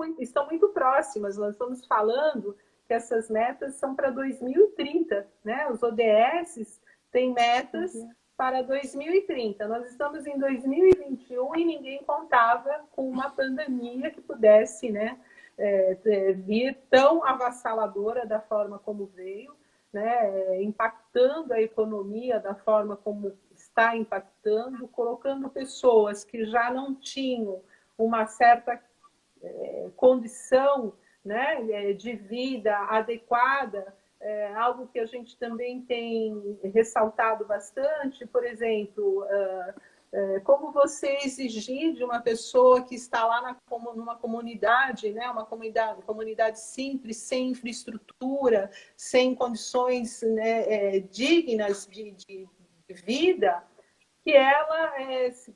muito próximas. Nós estamos falando que essas metas são para 2030, né? Os ODS têm metas para 2030. Nós estamos em 2021 e ninguém contava com uma pandemia que pudesse, né, vir tão avassaladora da forma como veio, né, impactando a economia da forma como está impactando, colocando pessoas que já não tinham uma certa condição, né, de vida adequada, algo que a gente também tem ressaltado bastante, por exemplo, como você exigir de uma pessoa que está lá numa comunidade, né, uma comunidade simples, sem infraestrutura, sem condições, né, dignas de vida, que ela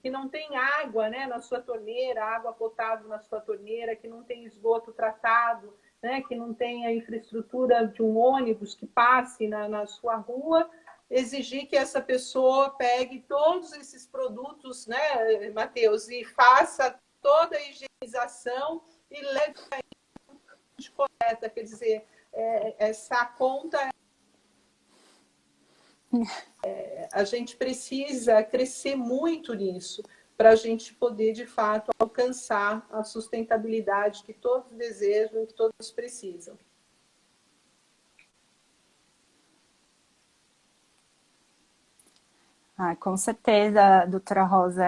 que não tem água, né, na sua torneira, água potável na sua torneira, que não tem esgoto tratado, né, que não tem a infraestrutura de um ônibus que passe na sua rua, exigir que essa pessoa pegue todos esses produtos, né, Matheus, e faça toda a higienização e leve de coleta. Quer dizer, essa conta a gente precisa crescer muito nisso para a gente poder, de fato, alcançar a sustentabilidade que todos desejam, que todos precisam. Com certeza, doutora Rosa,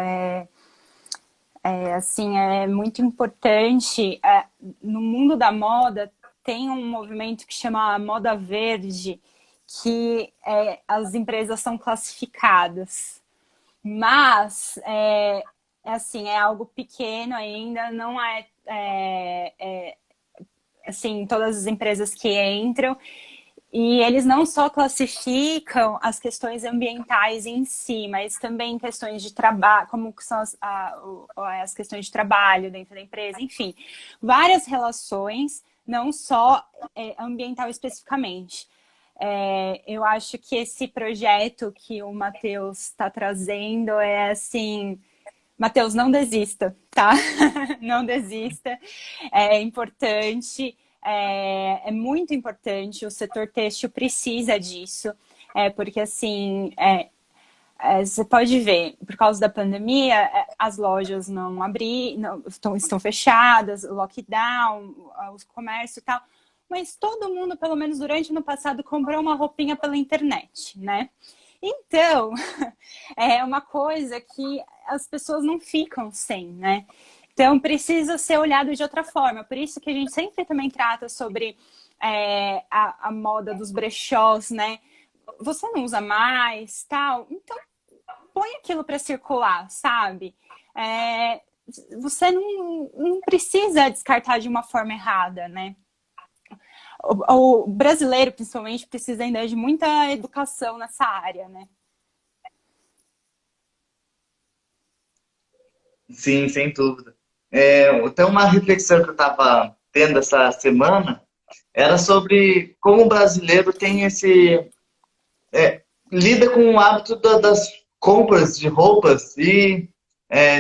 assim, é muito importante. No mundo da moda tem um movimento que chama Moda Verde, que as empresas são classificadas, mas assim, é algo pequeno ainda, não assim, todas as empresas que entram. E eles não só classificam as questões ambientais em si, mas também questões de trabalho, como são as questões de trabalho dentro da empresa, enfim, várias relações, não só ambiental especificamente. Eu acho que esse projeto que o Matheus está trazendo é assim, Matheus, não desista, tá? Não desista, é importante. É muito importante, o setor têxtil precisa disso, porque assim, você pode ver, por causa da pandemia, as lojas não estão fechadas, o lockdown, o comércio e tal, mas todo mundo, pelo menos durante o ano passado, comprou uma roupinha pela internet, né? Então, é uma coisa que as pessoas não ficam sem, né? Então, precisa ser olhado de outra forma. Por isso que a gente sempre também trata sobre a moda dos brechós, né? Você não usa mais, tal. Então, põe aquilo para circular, sabe? Você não precisa descartar de uma forma errada, né? O brasileiro, principalmente, precisa ainda de muita educação nessa área, né? Sim, sem dúvida. Então, uma reflexão que eu estava tendo essa semana era sobre como o brasileiro tem lida com o hábito das compras de roupas e,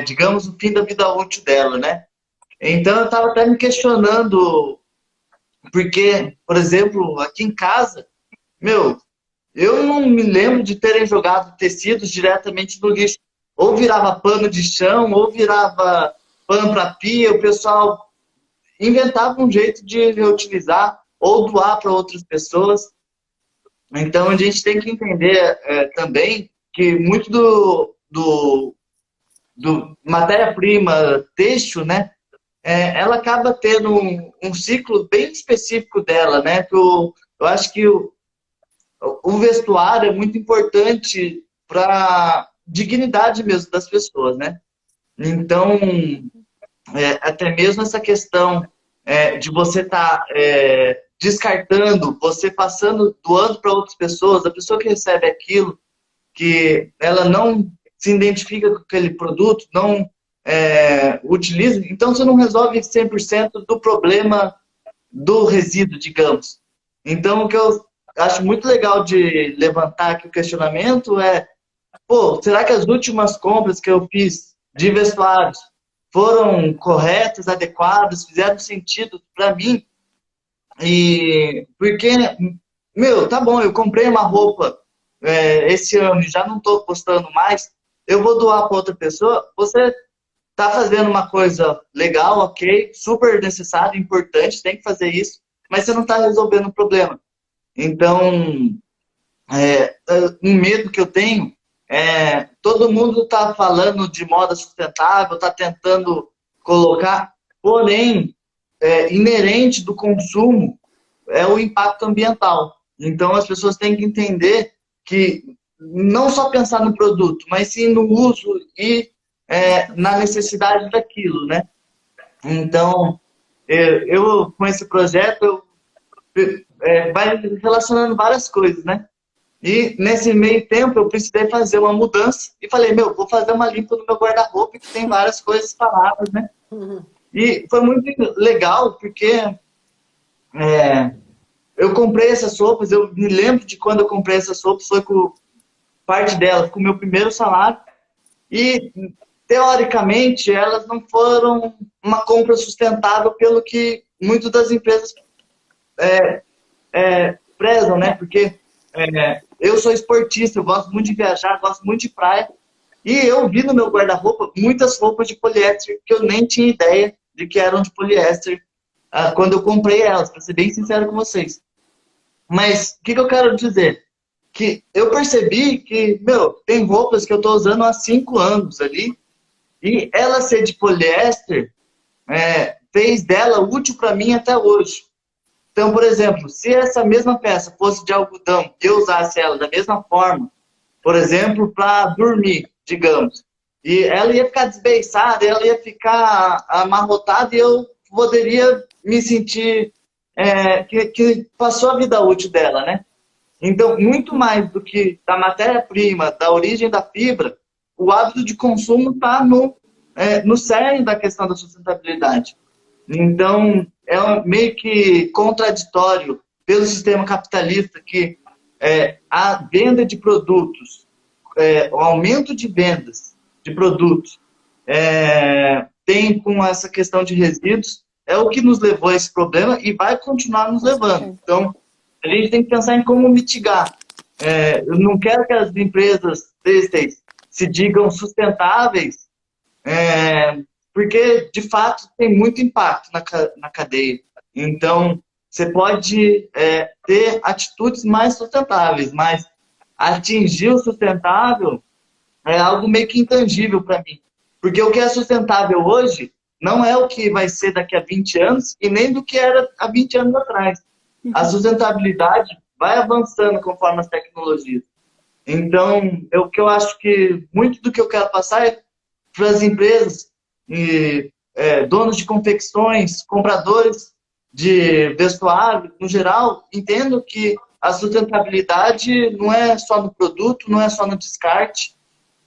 digamos, o fim da vida útil dela, né? Então, eu estava até me questionando, porque, por exemplo, aqui em casa, meu, eu não me lembro de terem jogado tecidos diretamente no lixo. Ou virava pano de chão, ou virava pano para pia, o pessoal inventava um jeito de reutilizar ou doar para outras pessoas. Então, a gente tem que entender também que muito do matéria-prima têxtil, né, ela acaba tendo um ciclo bem específico dela, né, que eu acho que o vestuário é muito importante para dignidade mesmo das pessoas, né? Então, até mesmo essa questão de você estar descartando, você passando, doando para outras pessoas, a pessoa que recebe aquilo, que ela não se identifica com aquele produto, não utiliza, então você não resolve 100% do problema do resíduo, digamos. Então, o que eu acho muito legal de levantar aqui o questionamento pô, será que as últimas compras que eu fiz de vestuários foram corretas, adequadas, fizeram sentido para mim? E porque, meu, tá bom, eu comprei uma roupa esse ano e já não estou gostando mais, eu vou doar para outra pessoa. Você tá fazendo uma coisa legal, ok, super necessário, importante, tem que fazer isso, mas você não está resolvendo o problema. Então, um medo que eu tenho todo mundo está falando de moda sustentável, está tentando colocar, porém, inerente do consumo é o impacto ambiental. Então, as pessoas têm que entender que não só pensar no produto, mas sim no uso e na necessidade daquilo, né? Então, eu com esse projeto, vai relacionando várias coisas, né? E nesse meio tempo eu precisei fazer uma mudança e falei, meu, vou fazer uma limpa no meu guarda-roupa que tem várias coisas paradas, né? Uhum. E foi muito legal porque eu comprei essas roupas, eu me lembro de quando eu comprei essas roupas, foi com parte delas com o meu primeiro salário e teoricamente elas não foram uma compra sustentável pelo que muitas das empresas prezam, né? Porque eu sou esportista, eu gosto muito de viajar, gosto muito de praia. E eu vi no meu guarda-roupa muitas roupas de poliéster que eu nem tinha ideia de que eram de poliéster quando eu comprei elas, para ser bem sincero com vocês. Mas o que eu quero dizer? Que eu percebi que, meu, tem roupas que eu estou usando há 5 anos ali e ela ser de poliéster fez dela útil para mim até hoje. Então, por exemplo, se essa mesma peça fosse de algodão e eu usasse ela da mesma forma, por exemplo, para dormir, digamos, e ela ia ficar desbeiçada, ela ia ficar amarrotada e eu poderia me sentir que passou a vida útil dela, né? Então, muito mais do que da matéria-prima, da origem da fibra, o hábito de consumo está no cerne da questão da sustentabilidade. Então, é meio que contraditório pelo sistema capitalista que a venda de produtos, o aumento de vendas de produtos tem com essa questão de resíduos, é o que nos levou a esse problema e vai continuar nos levando. Então, a gente tem que pensar em como mitigar. Eu não quero que as empresas têxteis se digam sustentáveis, porque, de fato, tem muito impacto na cadeia. Então, você pode ter atitudes mais sustentáveis, mas atingir o sustentável é algo meio que intangível para mim. Porque o que é sustentável hoje não é o que vai ser daqui a 20 anos e nem do que era há 20 anos atrás. A sustentabilidade vai avançando conforme as tecnologias. Então, o que eu acho que muito do que eu quero passar é para as empresas, e, donos de confecções, compradores de vestuário, no geral, entendo que a sustentabilidade não é só no produto, não é só no descarte,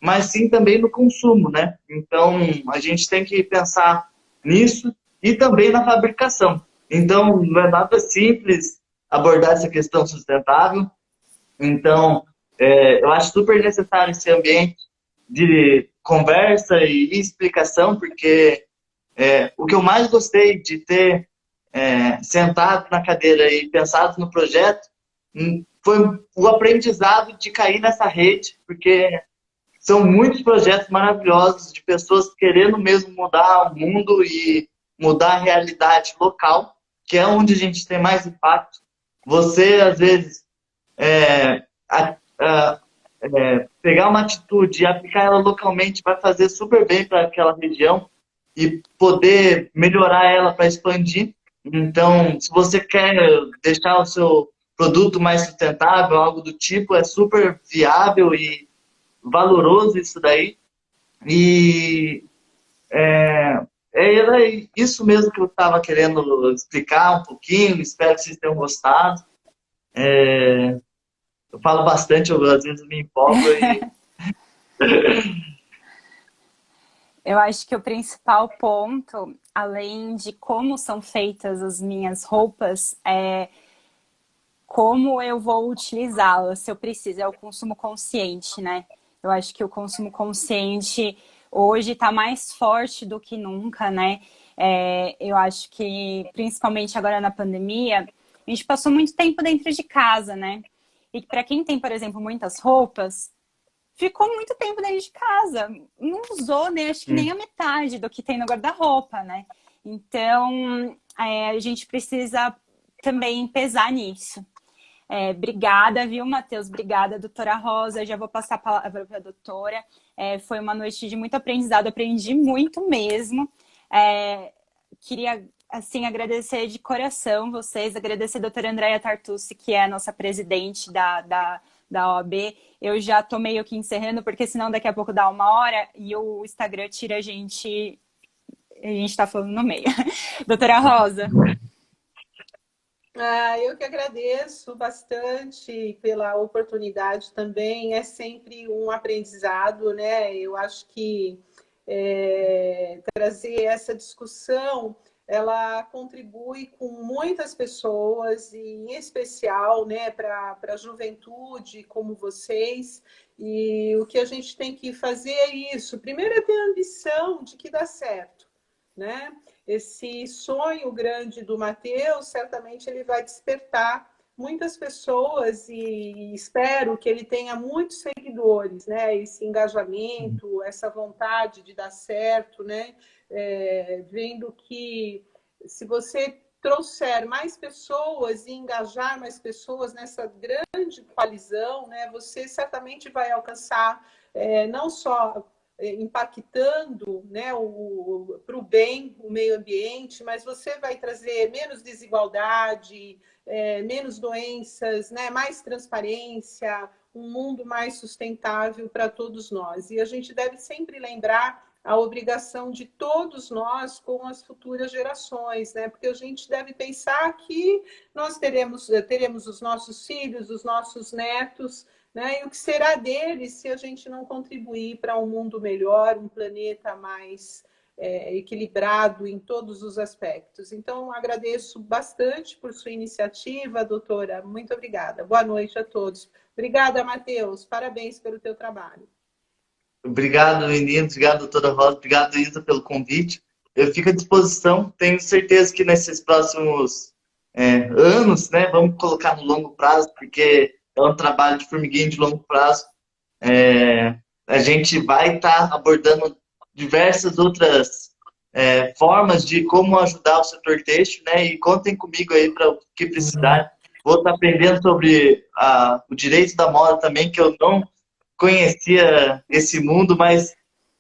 mas sim também no consumo, né? Então, a gente tem que pensar nisso e também na fabricação. Então, não é nada simples abordar essa questão sustentável. Então, eu acho super necessário esse ambiente de conversa e explicação, porque o que eu mais gostei de ter sentado na cadeira e pensado no projeto foi o aprendizado de cair nessa rede, porque são muitos projetos maravilhosos de pessoas querendo mesmo mudar o mundo e mudar a realidade local, que é onde a gente tem mais impacto. Você, às vezes, pegar uma atitude e aplicar ela localmente vai fazer super bem para aquela região e poder melhorar ela para expandir. Então, se você quer deixar o seu produto mais sustentável, algo do tipo, é super viável e valoroso isso daí. E era isso mesmo que eu estava querendo explicar um pouquinho. Espero que vocês tenham gostado. Eu falo bastante, às vezes me empolgo e Eu acho que o principal ponto, além de como são feitas as minhas roupas, é como eu vou utilizá-las, se eu preciso, é o consumo consciente, né? Eu acho que o consumo consciente hoje está mais forte do que nunca, né? Eu acho que, principalmente agora na pandemia, a gente passou muito tempo dentro de casa, né? E para quem tem, por exemplo, muitas roupas, ficou muito tempo dentro de casa. Não usou, né? Acho que nem a metade do que tem no guarda-roupa, né? Então, a gente precisa também pesar nisso. Obrigada, viu, Matheus? Obrigada, doutora Rosa. Já vou passar a palavra para a doutora. Foi uma noite de muito aprendizado, aprendi muito mesmo. Queria, assim, agradecer de coração vocês, agradecer a doutora Andréia Tartucci, que é a nossa presidente da OAB. Eu já tô meio que encerrando, porque senão daqui a pouco dá 1 hora e o Instagram tira a gente tá falando no meio. Doutora Rosa. Eu que agradeço bastante pela oportunidade também. É sempre um aprendizado, né? Eu acho que trazer essa discussão, ela contribui com muitas pessoas, e em especial, né, para a juventude como vocês. E o que a gente tem que fazer é isso. Primeiro é ter a ambição de que dá certo, né? Esse sonho grande do Matheus, certamente ele vai despertar muitas pessoas e espero que ele tenha muitos seguidores, né? Esse engajamento, essa vontade de dar certo, né? Vendo que se você trouxer mais pessoas e engajar mais pessoas nessa grande coalizão, né? Você certamente vai alcançar não só impactando, né, para o bem, o meio ambiente, mas você vai trazer menos desigualdade, menos doenças, né, mais transparência, um mundo mais sustentável para todos nós. E a gente deve sempre lembrar a obrigação de todos nós com as futuras gerações, né? Porque a gente deve pensar que nós teremos os nossos filhos, os nossos netos, né? E o que será deles se a gente não contribuir para um mundo melhor, um planeta mais equilibrado em todos os aspectos. Então, agradeço bastante por sua iniciativa, doutora. Muito obrigada. Boa noite a todos. Obrigada, Matheus. Parabéns pelo teu trabalho. Obrigado, meninos. Obrigado, doutora Rosa. Obrigado, Isa, pelo convite. Eu fico à disposição. Tenho certeza que nesses próximos anos, né, vamos colocar no longo prazo, porque é um trabalho de formiguinha de longo prazo. A gente vai estar abordando diversas outras formas de como ajudar o setor têxtil, né? E contem comigo aí para o que precisar. Vou estar aprendendo sobre o direito da moda também, que eu não conhecia esse mundo, mas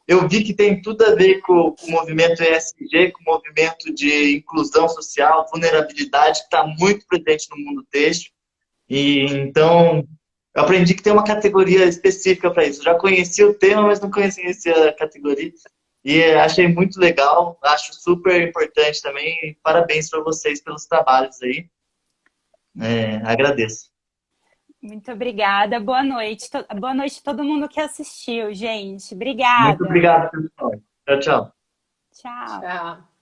eu vi que tem tudo a ver com o movimento ESG, com o movimento de inclusão social, vulnerabilidade, que está muito presente no mundo têxtil. E então, eu aprendi que tem uma categoria específica para isso. Eu já conhecia o tema, mas não conhecia a categoria. E achei muito legal, acho super importante também. E parabéns para vocês pelos trabalhos aí. Agradeço. Muito obrigada. Boa noite. Boa noite a todo mundo que assistiu, gente. Muito Obrigada. obrigado, pessoal. Tchau, tchau. Tchau. Tchau.